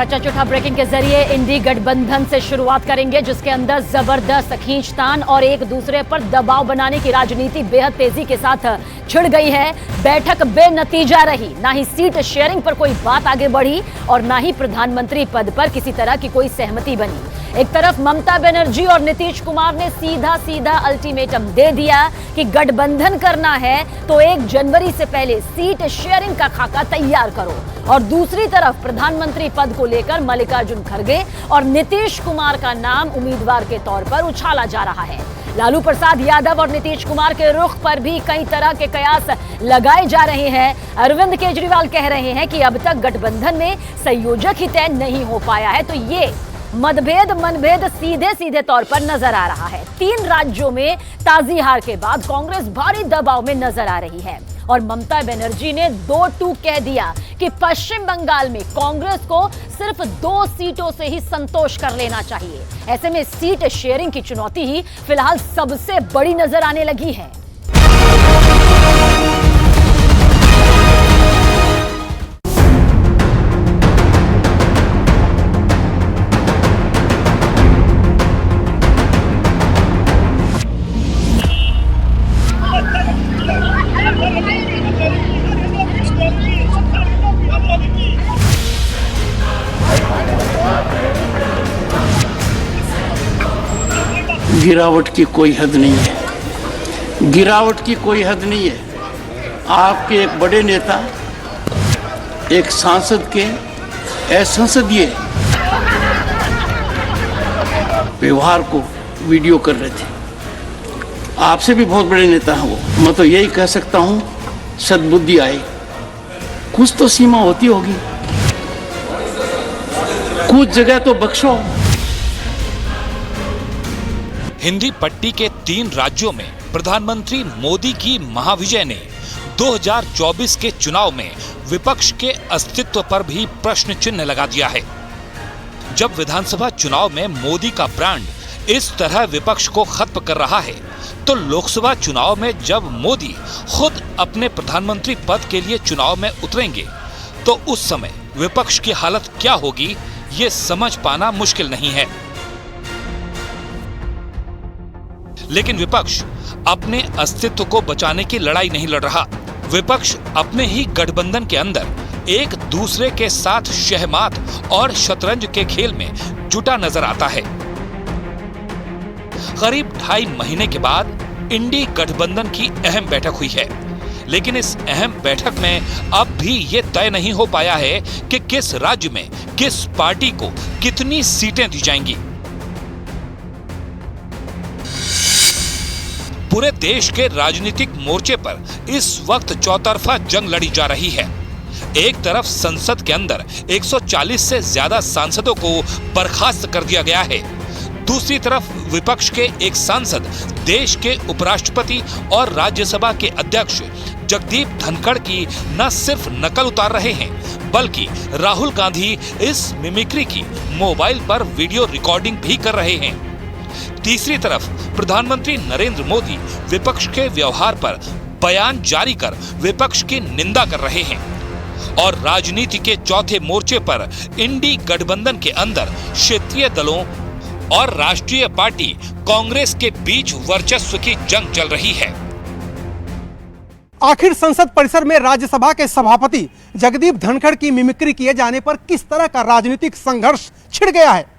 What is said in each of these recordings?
सच्चा झूठा ब्रेकिंग के जरिए इंडी गठबंधन से शुरुआत करेंगे, जिसके अंदर जबरदस्त खींचतान और एक दूसरे पर दबाव बनाने की राजनीति बेहद तेजी के साथ छिड़ गई है। बैठक बेनतीजा रही, ना ही सीट शेयरिंग पर कोई बात आगे बढ़ी और ना ही प्रधानमंत्री पद पर किसी तरह की कोई सहमति बनी। एक तरफ ममता बनर्जी और नीतीश कुमार ने सीधा सीधा अल्टीमेटम दे दिया कि गठबंधन करना है तो 1 जनवरी से पहले सीट शेयरिंग का खाका तैयार करो, और दूसरी तरफ प्रधानमंत्री पद को लेकर मल्लिकार्जुन खड़गे और नीतीश कुमार का नाम उम्मीदवार के तौर पर उछाला जा रहा है। लालू प्रसाद यादव और नीतीश कुमार के रुख पर भी कई तरह के कयास लगाए जा रहे हैं। अरविंद केजरीवाल कह रहे हैं कि अब तक गठबंधन में संयोजक ही तय नहीं हो पाया है, तो ये मनभेद सीधे सीधे तौर पर नजर आ रहा है। 3 राज्यों में ताजी हार के बाद कांग्रेस भारी दबाव में नजर आ रही है और ममता बनर्जी ने 2-2 कह दिया कि पश्चिम बंगाल में कांग्रेस को सिर्फ 2 सीटों से ही संतोष कर लेना चाहिए। ऐसे में सीट शेयरिंग की चुनौती ही फिलहाल सबसे बड़ी नजर आने लगी है। गिरावट की कोई हद नहीं है, गिरावट की कोई हद नहीं है। आपके एक बड़े नेता एक सांसद के असंसदीय व्यवहार को वीडियो कर रहे थे। आपसे भी बहुत बड़े नेता हैं वो। मैं तो यही कह सकता हूं, सद्बुद्धि आए, कुछ तो सीमा होती होगी, कुछ जगह तो बख्शो। हिंदी पट्टी के 3 राज्यों में प्रधानमंत्री मोदी की महाविजय ने 2024 के चुनाव में विपक्ष के अस्तित्व पर भी प्रश्न चिन्ह लगा दिया है। जब विधानसभा चुनाव में मोदी का ब्रांड इस तरह विपक्ष को खत्म कर रहा है, तो लोकसभा चुनाव में जब मोदी खुद अपने प्रधानमंत्री पद के लिए चुनाव में उतरेंगे, तो उस समय विपक्ष की हालत क्या होगी, ये समझ पाना मुश्किल नहीं है। लेकिन विपक्ष अपने अस्तित्व को बचाने की लड़ाई नहीं लड़ रहा। विपक्ष अपने ही गठबंधन के अंदर एक दूसरे के साथ शहमात और शतरंज के खेल में जुटा नजर आता है। करीब 2.5 महीने के बाद इंडी गठबंधन की अहम बैठक हुई है, लेकिन इस अहम बैठक में अब भी ये तय नहीं हो पाया है कि किस राज्य में किस पार्टी को कितनी सीटें दी जाएंगी। पूरे देश के राजनीतिक मोर्चे पर इस वक्त चौतरफा जंग लड़ी जा रही है। एक तरफ संसद के अंदर 140 से ज्यादा सांसदों को बर्खास्त कर दिया गया है, दूसरी तरफ विपक्ष के एक सांसद देश के उपराष्ट्रपति और राज्यसभा के अध्यक्ष जगदीप धनखड़ की न सिर्फ नकल उतार रहे हैं, बल्कि राहुल गांधी इस मिमिक्री की मोबाइल पर वीडियो रिकॉर्डिंग भी कर रहे हैं। तीसरी तरफ प्रधानमंत्री नरेंद्र मोदी विपक्ष के व्यवहार पर बयान जारी कर विपक्ष की निंदा कर रहे हैं, और राजनीति के चौथे मोर्चे पर इंडी गठबंधन के अंदर क्षेत्रीय दलों और राष्ट्रीय पार्टी कांग्रेस के बीच वर्चस्व की जंग चल रही है। आखिर संसद परिसर में राज्यसभा के सभापति जगदीप धनखड़ की मिमिक्री किए जाने पर किस तरह का राजनीतिक संघर्ष छिड़ गया है?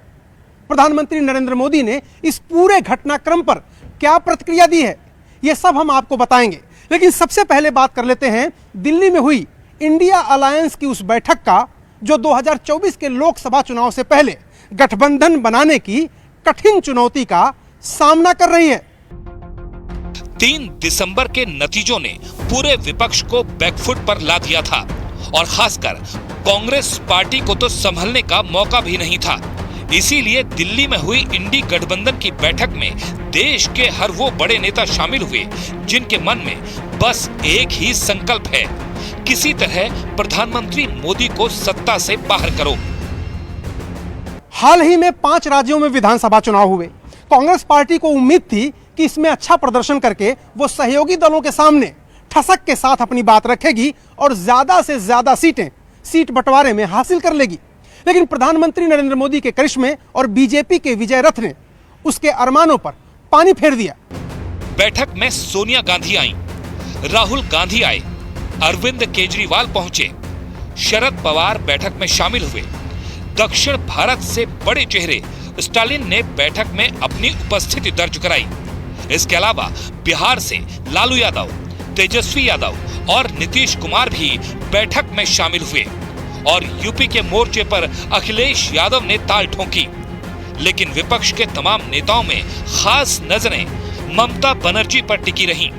प्रधानमंत्री नरेंद्र मोदी ने इस पूरे घटनाक्रम पर क्या प्रतिक्रिया दी है, ये सब हम आपको बताएंगे। लेकिन सबसे पहले बात कर लेते हैं दिल्ली में हुई इंडिया अलायंस की उस बैठक का, जो 2024 के लोकसभा चुनाव से पहले गठबंधन बनाने की कठिन चुनौती का सामना कर रही है। 3 दिसंबर के नतीजों ने पूरे विपक्ष को बैकफुट पर ला दिया था, और खासकर कांग्रेस पार्टी को तो संभलने का मौका भी नहीं था। इसीलिए दिल्ली में हुई इंडी गठबंधन की बैठक में देश के हर वो बड़े नेता शामिल हुए जिनके मन में बस एक ही संकल्प है, किसी तरह प्रधानमंत्री मोदी को सत्ता से बाहर करो। हाल ही में 5 राज्यों में विधानसभा चुनाव हुए। कांग्रेस पार्टी को उम्मीद थी कि इसमें अच्छा प्रदर्शन करके वो सहयोगी दलों के सामने ठसक के साथ अपनी बात रखेगी और ज्यादा से ज्यादा सीट बंटवारे में हासिल कर लेगी। लेकिन प्रधानमंत्री नरेंद्र मोदी के करिश्मे और बीजेपी के विजय रथ ने उसके अरमानों पर पानी फेर दिया। बैठक में सोनिया गांधी आई, राहुल गांधी आए, अरविंद केजरीवाल पहुंचे, शरद पवार बैठक में शामिल हुए। दक्षिण भारत से बड़े चेहरे स्टालिन ने बैठक में अपनी उपस्थिति दर्ज कराई। इसके अलावा बिहार से लालू यादव, तेजस्वी यादव और नीतीश कुमार भी बैठक में शामिल हुए और यूपी के मोर्चे पर अखिलेश यादव ने ताल ठोकी। लेकिन विपक्ष के तमाम नेताओं में खास नजरें ममता बनर्जी पर टिकी रहीं।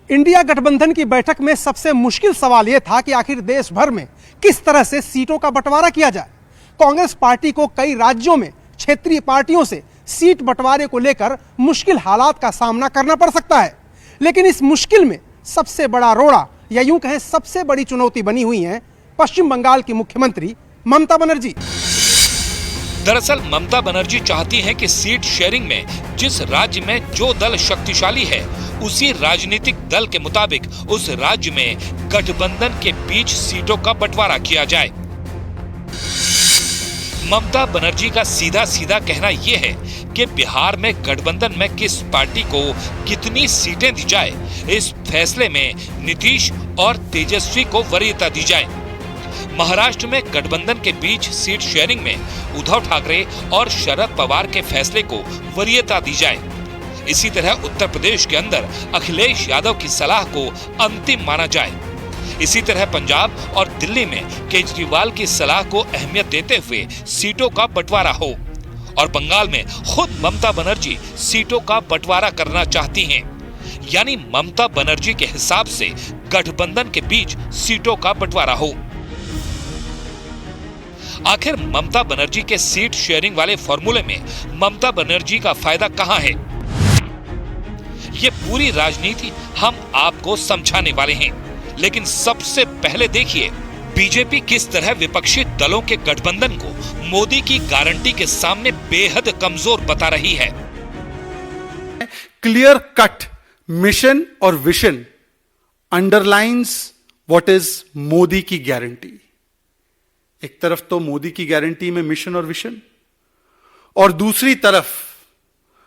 इंडिया गठबंधन की बैठक में सबसे मुश्किल सवाल यह था कि आखिर देश भर में किस तरह से सीटों का बंटवारा किया जाए। कांग्रेस पार्टी को कई राज्यों में क्षेत्रीय पार्टियों से सीट बंटवारे को लेकर मुश्किल हालात का सामना करना पड़ सकता है, लेकिन इस मुश्किल में सबसे बड़ा रोड़ा या यूं कहें सबसे बड़ी चुनौती बनी हुई है पश्चिम बंगाल की मुख्यमंत्री ममता बनर्जी। दरअसल ममता बनर्जी चाहती हैं कि सीट शेयरिंग में जिस राज्य में जो दल शक्तिशाली है उसी राजनीतिक दल के मुताबिक उस राज्य में गठबंधन के बीच सीटों का बंटवारा किया जाए। ममता बनर्जी का सीधा सीधा कहना यह है कि बिहार में गठबंधन में किस पार्टी को कितनी सीटें दी जाए, इस फैसले में नीतीश और तेजस्वी को वरीयता दी जाए। महाराष्ट्र में गठबंधन के बीच सीट शेयरिंग में उद्धव ठाकरे और शरद पवार के फैसले को वरीयता दी जाए। इसी तरह उत्तर प्रदेश के अंदर अखिलेश यादव की सलाह को अंतिम माना जाए। इसी तरह पंजाब और दिल्ली में केजरीवाल की सलाह को अहमियत देते हुए सीटों का बंटवारा हो और बंगाल में खुद ममता बनर्जी सीटों का बंटवारा करना चाहती हैं। यानी ममता बनर्जी के हिसाब से गठबंधन के बीच सीटों का बंटवारा हो। आखिर ममता बनर्जी के सीट शेयरिंग वाले फॉर्मूले में ममता बनर्जी का फायदा कहां है, ये पूरी राजनीति हम आपको समझाने वाले हैं। लेकिन सबसे पहले देखिए बीजेपी किस तरह विपक्षी दलों के गठबंधन को मोदी की गारंटी के सामने बेहद कमजोर बता रही है। क्लियर कट मिशन और vision underlines what is Modi की गारंटी। एक तरफ तो मोदी की गारंटी में मिशन और विजन, और दूसरी तरफ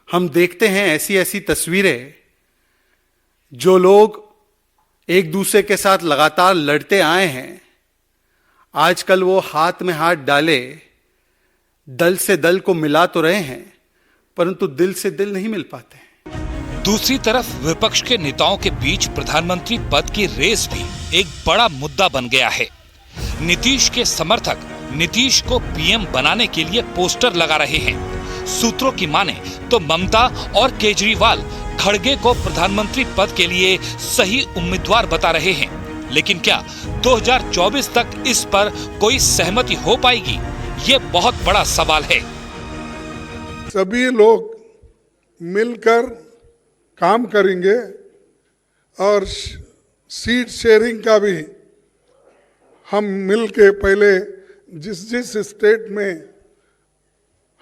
हम देखते हैं ऐसी ऐसी तस्वीरें जो लोग एक दूसरे के साथ लगातार लड़ते आए हैं, आजकल वो हाथ में हाथ डाले दल से दल को मिला तो रहे हैं परंतु दिल से दिल नहीं मिल पाते। दूसरी तरफ विपक्ष के नेताओं के बीच प्रधानमंत्री पद की रेस भी एक बड़ा मुद्दा बन गया है। नीतीश के समर्थक नीतीश को पीएम बनाने के लिए पोस्टर लगा रहे हैं। सूत्रों की माने तो ममता और केजरीवाल खड़गे को प्रधानमंत्री पद के लिए सही उम्मीदवार बता रहे हैं। लेकिन क्या 2024 तक इस पर कोई सहमति हो पाएगी, ये बहुत बड़ा सवाल है। सभी लोग मिलकर काम करेंगे और सीट शेयरिंग का भी हम मिल के पहले जिस जिस स्टेट में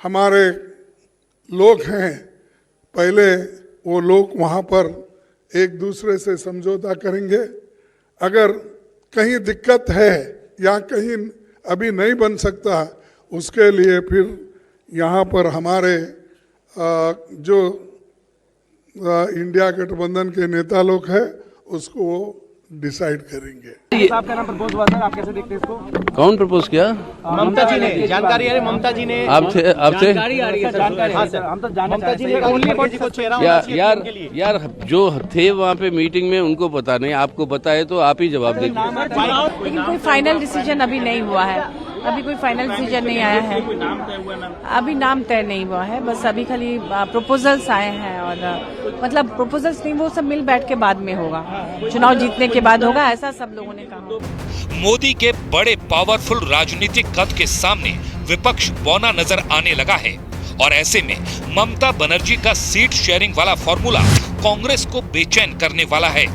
हमारे लोग हैं पहले वो लोग वहाँ पर एक दूसरे से समझौता करेंगे। अगर कहीं दिक्कत है या कहीं अभी नहीं बन सकता उसके लिए फिर यहाँ पर हमारे जो इंडिया गठबंधन के नेता लोग हैं उसको डिसाइड करेंगे। आपका नाम प्रपोज हुआ सर, आप कैसे देखते हैं इसको? कौन प्रपोज किया? ममता जी ने। जानकारी आ रही है ममता जी ने। आपसे जानकारी आ रही है सर। हाँ सर, हम तो जानना चाहते हैं ओनली बॉडी को चेहरा होना चाहिए यार जो थे वहाँ पे मीटिंग में उनको पता नहीं, आपको पता है तो आप ही जवाब देंगे। लेकिन कोई फाइनल डिसीजन अभी नहीं हुआ है, अभी कोई फाइनल डिसीजन नहीं आया है, अभी नाम तय नहीं हुआ है, बस अभी खाली प्रपोजल्स आए हैं और मतलब प्रपोजल्स नहीं, वो सब मिल बैठ के बाद में होगा, चुनाव जीतने के बाद होगा, ऐसा सब लोगों ने कहा। मोदी के बड़े पावरफुल राजनीतिक कद के सामने विपक्ष बौना नजर आने लगा है और ऐसे में ममता बनर्जी का सीट शेयरिंग वाला फॉर्मूला कांग्रेस को बेचैन करने वाला है।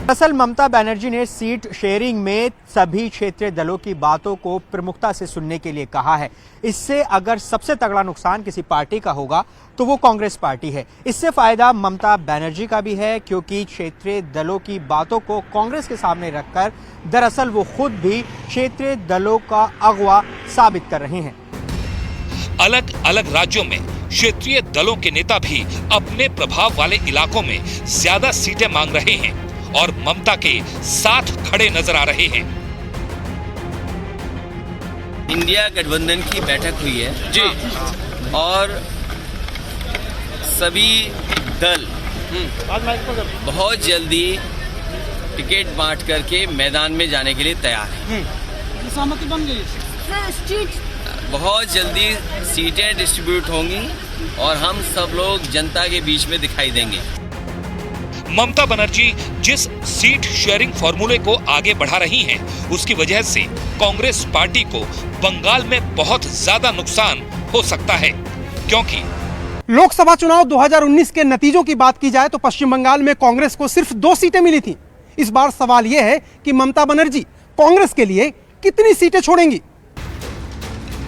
दरअसल ममता बनर्जी ने सीट शेयरिंग में सभी क्षेत्रीय दलों की बातों को प्रमुखता से सुनने के लिए कहा है। इससे अगर सबसे तगड़ा नुकसान किसी पार्टी का होगा तो वो कांग्रेस पार्टी है। इससे फायदा ममता बनर्जी का भी है क्योंकि क्षेत्रीय दलों की बातों को कांग्रेस के सामने रखकर दरअसल वो खुद भी क्षेत्रीय दलों का अगवा साबित कर रहे हैं। अलग अलग राज्यों में क्षेत्रीय दलों के नेता भी अपने प्रभाव वाले इलाकों में ज्यादा सीटें मांग रहे हैं और ममता के साथ खड़े नजर आ रहे हैं। इंडिया गठबंधन की बैठक हुई है जी, और सभी दल बहुत जल्दी टिकट बांट करके मैदान में जाने के लिए तैयार हैं। सहमति बन गई। बहुत जल्दी सीटें डिस्ट्रीब्यूट होंगी और हम सब लोग जनता के बीच में दिखाई देंगे। ममता बनर्जी जिस सीट शेयरिंग फॉर्मूले को आगे बढ़ा रही हैं, उसकी वजह से कांग्रेस पार्टी को बंगाल में बहुत ज्यादा नुकसान हो सकता है, क्योंकि लोकसभा चुनाव 2019 के नतीजों की बात की जाए तो पश्चिम बंगाल में कांग्रेस को सिर्फ 2 सीटें मिली थी। इस बार सवाल यह है कि ममता बनर्जी कांग्रेस के लिए कितनी सीटें छोड़ेंगी।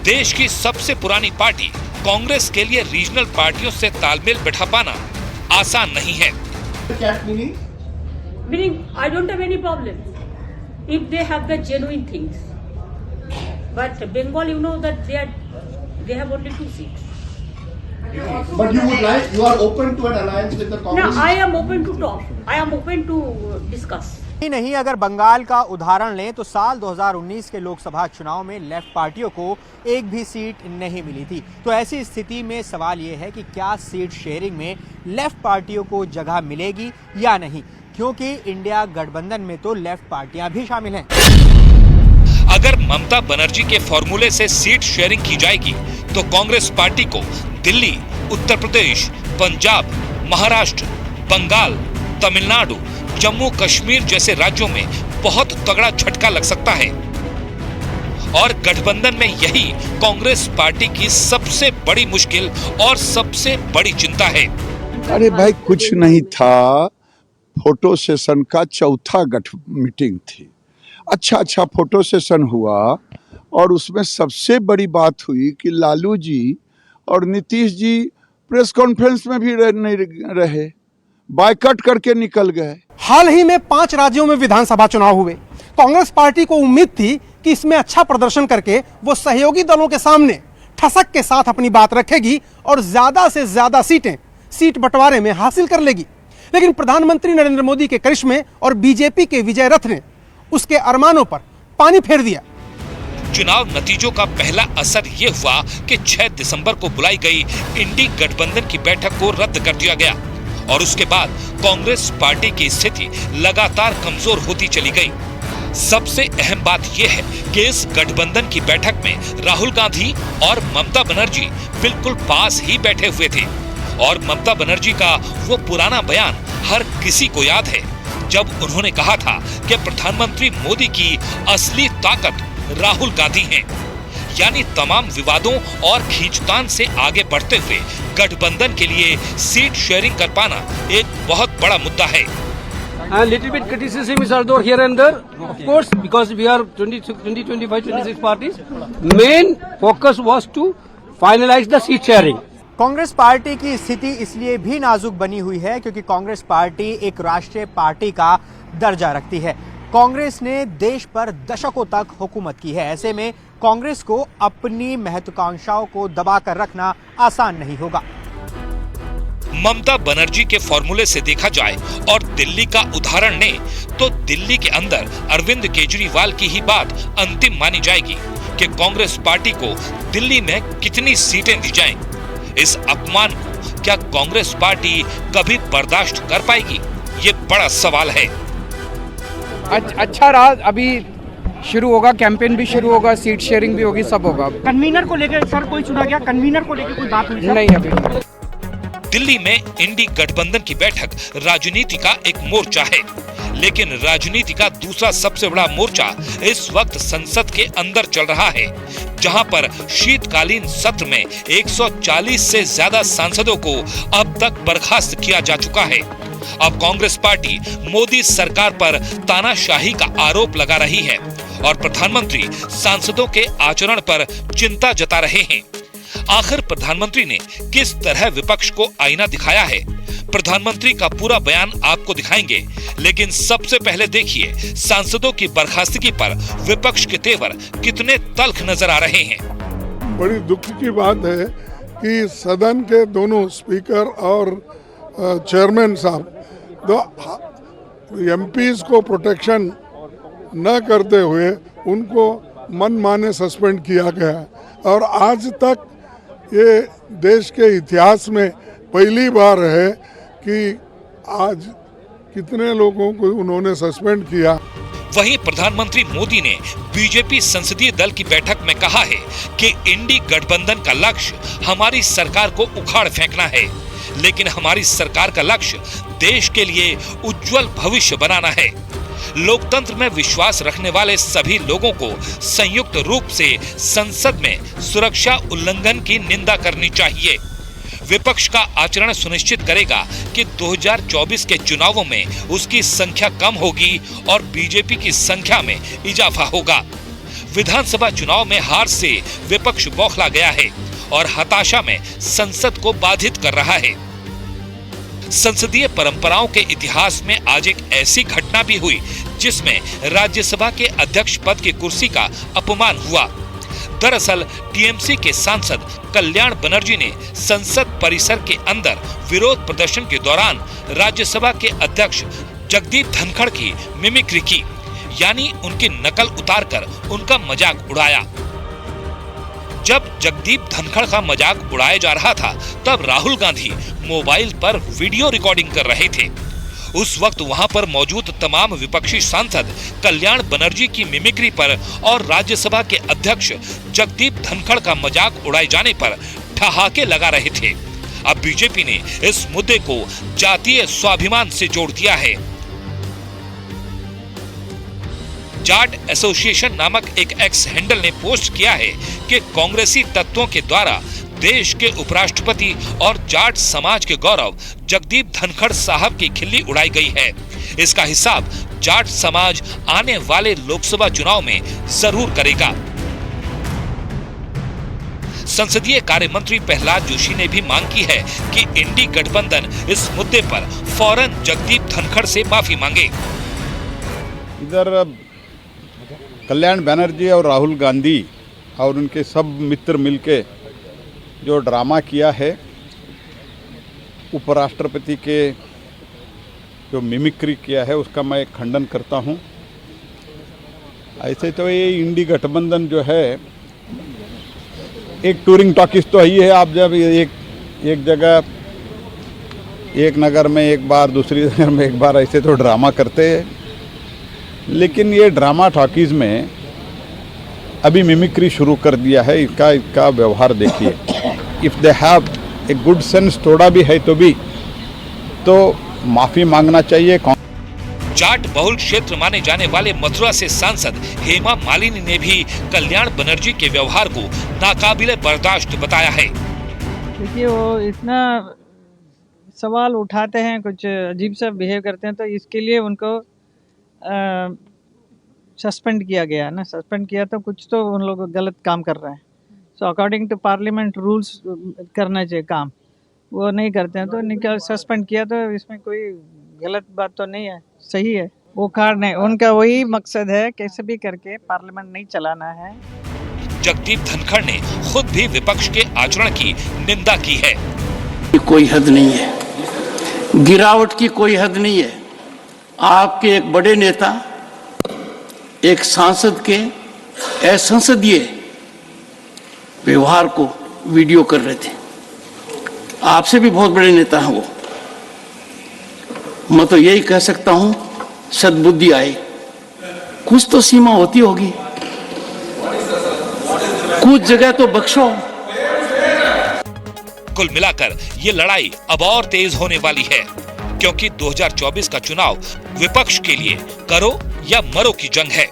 देश की सबसे पुरानी पार्टी कांग्रेस के लिए रीजनल पार्टियों से तालमेल बिठा पाना आसान नहीं है। Meaning, I don't have any problem if they have the genuine things. But Bengal, you know that they have only 2 seats. But you are open to an alliance with the Congress? No, I am open to talk. I am open to discuss. नहीं, अगर बंगाल का उदाहरण लें तो साल 2019 के लोकसभा चुनाव में लेफ्ट पार्टियों को एक भी सीट नहीं मिली थी। तो ऐसी स्थिति में सवाल ये है कि क्या सीट शेयरिंग में लेफ्ट पार्टियों को जगह मिलेगी या नहीं, क्योंकि इंडिया गठबंधन में तो लेफ्ट पार्टियां भी शामिल हैं। अगर ममता बनर्जी के फॉर्मूले से सीट शेयरिंग की जाएगी तो कांग्रेस पार्टी को दिल्ली, उत्तर प्रदेश, पंजाब, महाराष्ट्र, बंगाल, तमिलनाडु, जम्मू कश्मीर जैसे राज्यों में बहुत तगड़ा झटका लग सकता है और गठबंधन में यही कांग्रेस पार्टी की सबसे बड़ी मुश्किल और सबसे बड़ी चिंता है। अरे भाई, कुछ नहीं था, फोटो सेशन का चौथा मीटिंग थी। अच्छा फोटो सेशन हुआ और उसमें सबसे बड़ी बात हुई कि लालू जी और नीतीश जी प्रेस कॉन्फ्रेंस में भी नहीं रहे, बायकॉट करके निकल गए। हाल ही में 5 राज्यों में विधानसभा चुनाव हुए। कांग्रेस पार्टी को उम्मीद थी कि इसमें अच्छा प्रदर्शन करके वो सहयोगी दलों के सामने ठसक के साथ अपनी बात रखेगी और ज्यादा से ज्यादा सीट बंटवारे में हासिल कर लेगी। लेकिन प्रधानमंत्री नरेंद्र मोदी के करिश्मे और बीजेपी के विजय रथ ने उसके अरमानों पर पानी फेर दिया। चुनाव नतीजों का पहला असर ये हुआ कि 6 दिसंबर को बुलाई गई इंडी गठबंधन की बैठक को रद्द कर दिया गया और उसके बाद कांग्रेस पार्टी की स्थिति लगातार कमजोर होती चली गई। सबसे अहम बात यह है कि इस गठबंधन की बैठक में राहुल गांधी और ममता बनर्जी बिल्कुल पास ही बैठे हुए थे और ममता बनर्जी का वो पुराना बयान हर किसी को याद है, जब उन्होंने कहा था कि प्रधानमंत्री मोदी की असली ताकत राहुल गांधी हैं। यानी तमाम विवादों और खींचतान से आगे बढ़ते हुए गठबंधन के लिए सीट शेयरिंग कर पाना एक बहुत बड़ा मुद्दा है। Little bit criticism is also here and there, of course, because we are 20, 25, 26 parties. Main focus was to finalize the seat sharing. Congress party की स्थिति इसलिए भी नाजुक बनी हुई है क्योंकि कांग्रेस पार्टी एक राष्ट्रीय पार्टी का दर्जा रखती है। कांग्रेस ने देश पर दशकों तक हुकूमत की है। ऐसे में कांग्रेस को अपनी महत्वाकांक्षाओं को दबाकर रखना आसान नहीं होगा। ममता बनर्जी के फॉर्मूले से देखा जाए और दिल्ली का उदाहरण लें तो दिल्ली के अंदर अरविंद केजरीवाल की ही बात अंतिम मानी जाएगी कि कांग्रेस पार्टी को दिल्ली में कितनी सीटें दी जाएं। इस अपमान को क्या कांग्रेस पार्टी कभी बर्दाश्त कर पाएगी, ये बड़ा सवाल है। अच्छा रहा, अभी शुरू होगा, कैंपेन भी शुरू होगा, सीट शेयरिंग भी होगी, सब होगा। कन्वीनर को लेकर सर कोई चुना गया? कन्वीनर को लेकर कोई बात हुई? नहीं अभी। दिल्ली में इंडी गठबंधन की बैठक राजनीति का एक मोर्चा है, लेकिन राजनीति का दूसरा सबसे बड़ा मोर्चा इस वक्त संसद के अंदर चल रहा है, जहां पर शीतकालीन सत्र में 140 से ज्यादा सांसदों को अब तक बर्खास्त किया जा चुका है। अब कांग्रेस पार्टी मोदी सरकार पर तानाशाही का आरोप लगा रही है और प्रधानमंत्री सांसदों के आचरण पर चिंता जता रहे हैं। आखिर प्रधानमंत्री ने किस तरह विपक्ष को आईना दिखाया है? प्रधानमंत्री का पूरा बयान आपको दिखाएंगे, लेकिन सबसे पहले देखिए सांसदों की बर्खास्तगी पर विपक्ष के तेवर कितने तल्ख नजर आ रहे हैं। बड़ी दुख की बात है कि सदन के दोनों स्पीकर और चेयरमैन साहब एमपीज को प्रोटेक्शन न करते हुए उनको मनमाने सस्पेंड किया गया और आज तक ये देश के इतिहास में पहली बार है कि आज कितने लोगों को उन्होंने सस्पेंड किया। वहीं प्रधानमंत्री मोदी ने बीजेपी संसदीय दल की बैठक में कहा है कि इंडी गठबंधन का लक्ष्य हमारी सरकार को उखाड़ फेंकना है, लेकिन हमारी सरकार का लक्ष्य देश के लिए उज्जवल भविष्य बनाना है। लोकतंत्र में विश्वास रखने वाले सभी लोगों को संयुक्त रूप से संसद में सुरक्षा उल्लंघन की निंदा करनी चाहिए। विपक्ष का आचरण सुनिश्चित करेगा कि 2024 के चुनावों में उसकी संख्या कम होगी और बीजेपी की संख्या में इजाफा होगा। विधानसभा चुनाव में हार से विपक्ष बौखला गया है और हताशा में संसद को बाधित कर रहा है। संसदीय परंपराओं के इतिहास में आज एक ऐसी घटना भी हुई जिसमें राज्यसभा के अध्यक्ष पद की कुर्सी का अपमान हुआ। दरअसल टीएमसी के सांसद कल्याण बनर्जी ने संसद परिसर के अंदर विरोध प्रदर्शन के दौरान राज्यसभा के अध्यक्ष जगदीप धनखड़ की मिमिक्री की, यानी उनकी नकल उतारकर उनका मजाक उड़ाया। जब जगदीप धनखड़ का मजाक उड़ाया जा रहा था, तब राहुल गांधी मोबाइल पर वीडियो रिकॉर्डिंग कर रहे थे। उस वक्त वहां पर मौजूद तमाम विपक्षी सांसद कल्याण बनर्जी की मिमिक्री पर और राज्यसभा के अध्यक्ष जगदीप धनखड़ का मजाक उड़ाए जाने पर ठहाके लगा रहे थे। अब बीजेपी ने इस मुद्दे को जातीय स्वाभिमान से जोड़ दिया है। जाट एसोसिएशन नामक एक एक्स हैंडल ने पोस्ट किया है कि कांग्रेसी तत्वों के द्वारा देश के उपराष्ट्रपति और जाट समाज के गौरव जगदीप धनखड़ साहब की खिल्ली उड़ाई गई है। इसका हिसाब जाट समाज आने वाले लोकसभा चुनाव में जरूर करेगा। संसदीय कार्य मंत्री प्रहलाद जोशी ने भी मांग की है कि इंडी गठबंधन इस मुद्दे पर फौरन जगदीप धनखड़ से माफी मांगे। इधर कल्याण बनर्जी और राहुल गांधी और उनके सब मित्र मिलके जो ड्रामा किया है, उपराष्ट्रपति के जो मिमिक्री किया है, उसका मैं खंडन करता हूं। ऐसे तो ये इंडी गठबंधन जो है एक टूरिंग टॉकीज तो ही है। आप जब एक जगह एक नगर में एक बार, दूसरी नगर में एक बार, ऐसे तो ड्रामा करते हैं, लेकिन ये ड्रामा टॉकीज में अभी मिमिक्री शुरू कर दिया है। इसका व्यवहार देखिए। If they have a good sense थोड़ा भी है तो माफी मांगना चाहिए। जाट बहुल क्षेत्र माने जाने वाले मथुरा से सांसद हेमा मालिनी ने भी कल्याण बनर्जी के व्यवहार को नाकाबिले बर्दाश्त बताया है। देखिए, वो इतना सवाल उठाते हैं, कुछ अजीब सा बिहेव करते हैं, तो इसके लिए उनको सस्पेंड किया गया ना। सस्पेंड किया तो कुछ तो उन लोग गलत काम कर रहे हैं। So according to parliament rules करना चाहिए काम, वो नहीं करते हैं तो निकाल सस्पेंड किया। तो इसमें कोई गलत बात तो नहीं है, सही है। वो कारण है, उनका वही मकसद है कैसे भी करके पार्लियामेंट नहीं चलाना है। जगदीप धनखड़ ने खुद भी विपक्ष के आचरण की निंदा की है। कोई हद नहीं है, गिरावट की कोई हद नहीं है। आपके एक बड़े नेता एक सांसद के असंसदीय व्यवहार को वीडियो कर रहे थे। आपसे भी बहुत बड़े नेता हैं वो। मैं तो यही कह सकता हूं, सद्बुद्धि आए। कुछ तो सीमा होती होगी, कुछ जगह तो बख्शो। कुल मिलाकर ये लड़ाई अब और तेज होने वाली है, क्योंकि 2024 का चुनाव विपक्ष के लिए करो या मरो की जंग है।